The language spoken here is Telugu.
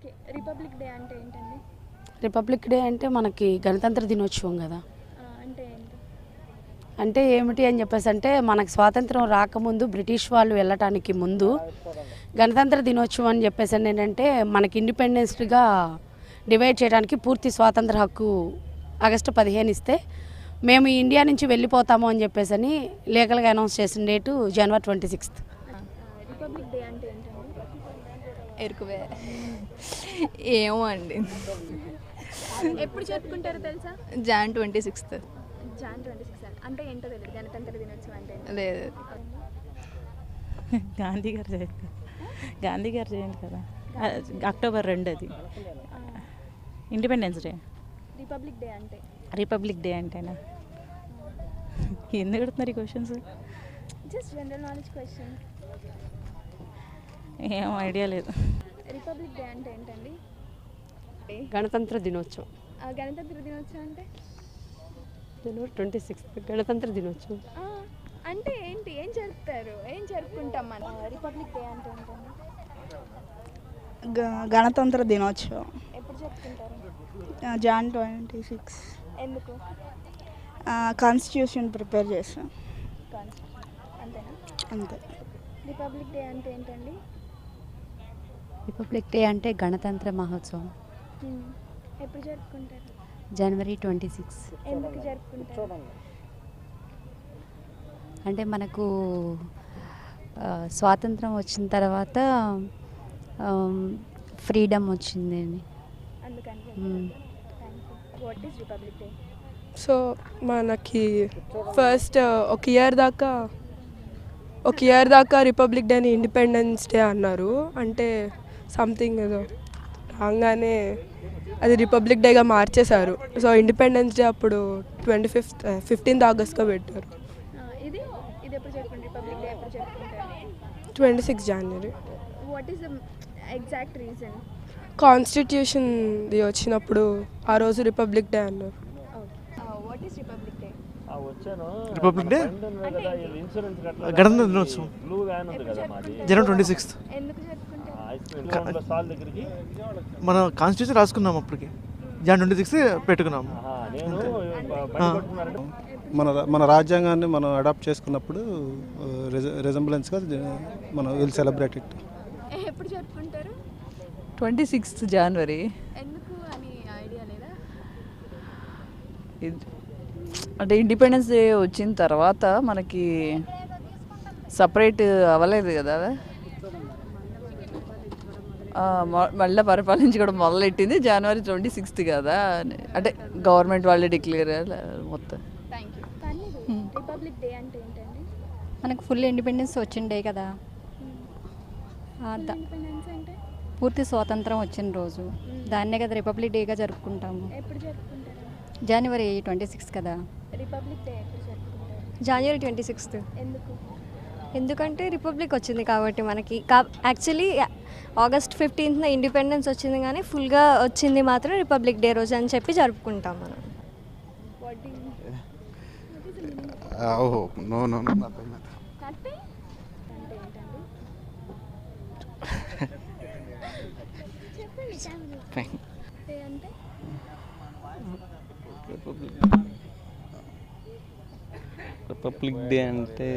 ఓకే. రిపబ్లిక్ డే అంటే ఏంటండి? రిపబ్లిక్ డే అంటే మనకి గణతంత్ర దినోత్సవం కదా. అంటే ఏంటి? అంటే ఏమిటి అని చెప్పేసి అంటే మనకు స్వాతంత్రం రాకముందు బ్రిటిష్ వాళ్ళు వెళ్ళటానికి ముందు గణతంత్ర దినోత్సవం అని చెప్పేసి ఏంటంటే మనకి ఇండిపెండెన్స్గా డివైడ్ చేయడానికి పూర్తి స్వాతంత్ర హక్కు ఆగస్టు 15 ఇస్తే మేము ఇండియా నుంచి వెళ్ళిపోతాము అని చెప్పేసి అని లీగల్గా అనౌన్స్ చేసిన డేటు జనవరి 26. రిపబ్లిక్ డే అంటే ఏంటండి? ఎరుకువే ఏమో అండి. ఎప్పుడు జరుపుకుంటారో తెలుసా? జాన్ 26. జాన్ 26 అంటే ఏంటో తెలియదు. గణతంత్ర దినోత్సవం అంటే ఏంటో. లేదు, గాంధీ గారు జయంతి. గాంధీ గారు జయంతి కదా, అక్టోబర్ 2 అది ఇండిపెండెన్స్ డే. రిపబ్లిక్ డే అంటే రిపబ్లిక్ డే అంటేనా? ఎందుకు అడుగుతున్నారు ఈ questions? Just general knowledge question. ఏం ఐడియా లేదు. రిపబ్లిక్ డే అంటే ఏంటండి? గణతంత్ర దినోత్సవం గణతంత్ర దినోత్సవం అంటే జనవరి 26 గణతంత్ర దినోత్సవం. అంటే ఏంటి? ఏం జరుపుతారు? ఏం జరుపుకుంటాం మనం? రిపబ్లిక్ డే అంటే ఏంటండి? గణతంత్ర దినోత్సవం ఎప్పుడు జరుపుకుంటారు? జాన్ 26. ఎందుకు? కాన్స్టిట్యూషన్ ప్రిపేర్ చేస్తాం అంతేనా? అంతే. రిపబ్లిక్ డే అంటే ఏంటండి? రిపబ్లిక్ డే అంటే గణతంత్ర మహోత్సవం. ఎప్పుడు జరుపుకుంటారు? జనవరి 26. ఎందుకు జరుపుకుంటారు? అంటే మనకు స్వాతంత్రం వచ్చిన తర్వాత ఫ్రీడమ్ వచ్చింది అని. అందుకని what is republic day? So మనకి ఫస్ట్ ఒక ఇయర్ దాకా రిపబ్లిక్ డేని ఇండిపెండెన్స్ డే అన్నారు. అంటే సంథింగ్ ఏదో రాగానే అది రిపబ్లిక్ డేగా మార్చేశారు. సో ఇండిపెండెన్స్ డే అప్పుడు 15th ఆగస్ట్గా పెట్టారు. ఇది ఎప్పుడు జరుపుకుంటారు? రిపబ్లిక్ డే ఎప్పుడు జరుపుకుంటారు? 26 జనవరి. What is the exact reason? కాన్స్టిట్యూషన్ది వచ్చినప్పుడు ఆ రోజు రిపబ్లిక్ డే అన్నారు. What is republic day? Republic day గణతంత్ర దినోత్సవం జనవరి 26. ఎందుకు జరుపుకుంటారు? మన కాన్స్టిట్యూషన్ రాసుకున్నాం అప్పటికి, జాన్ 26 పెట్టుకున్నాము. మన రాజ్యాంగాన్ని మనం అడాప్ట్ చేసుకున్నప్పుడు రిజంబులెన్స్గా మనం విల్ సెలబ్రేట్ ఇట్. ఎప్పుడు జరుపుకుంటారు? 26 జనవరి. ఎందుకు అని ఐడియా లేదా? అంటే ఇండిపెండెన్స్ డే వచ్చిన తర్వాత మనకి సపరేట్ అవ్వలేదు కదా, మళ్ళీ పరిపాలించుకోవడం మొదలెట్టింది జనవరి 26 కదా. అంటే గవర్నమెంట్ వాళ్ళే డిక్లేర్ మొత్తం. Thank you. రిపబ్లిక్ డే అంటే ఏంటండి? మనకు ఫుల్ ఇండిపెండెన్స్ వచ్చిన డే కదా. ఇండిపెండెన్స్ అంటే పూర్తి స్వాతంత్రం వచ్చిన రోజు, దాన్నే కదా రిపబ్లిక్ డేగా జరుపుకుంటాము. ఎప్పుడు జరుపుకుంటారు? జనవరి 26 కదా. రిపబ్లిక్ డే ఎప్పుడు జరుపుకుంటారు? జనవరి 26. ఎందుకు? ఎందుకంటే రిపబ్లిక్ వచ్చింది కాబట్టి మనకి. యాక్చువల్లీ ఆగస్ట్ 15th ఇండిపెండెన్స్ వచ్చింది, కానీ ఫుల్గా వచ్చింది మాత్రం రిపబ్లిక్ డే రోజు అని చెప్పి జరుపుకుంటాం మనం. ఓహో నో నో నో అంటే ఏంటండి? చెప్పండి. డే అంటే రిపబ్లిక్ డే అంటే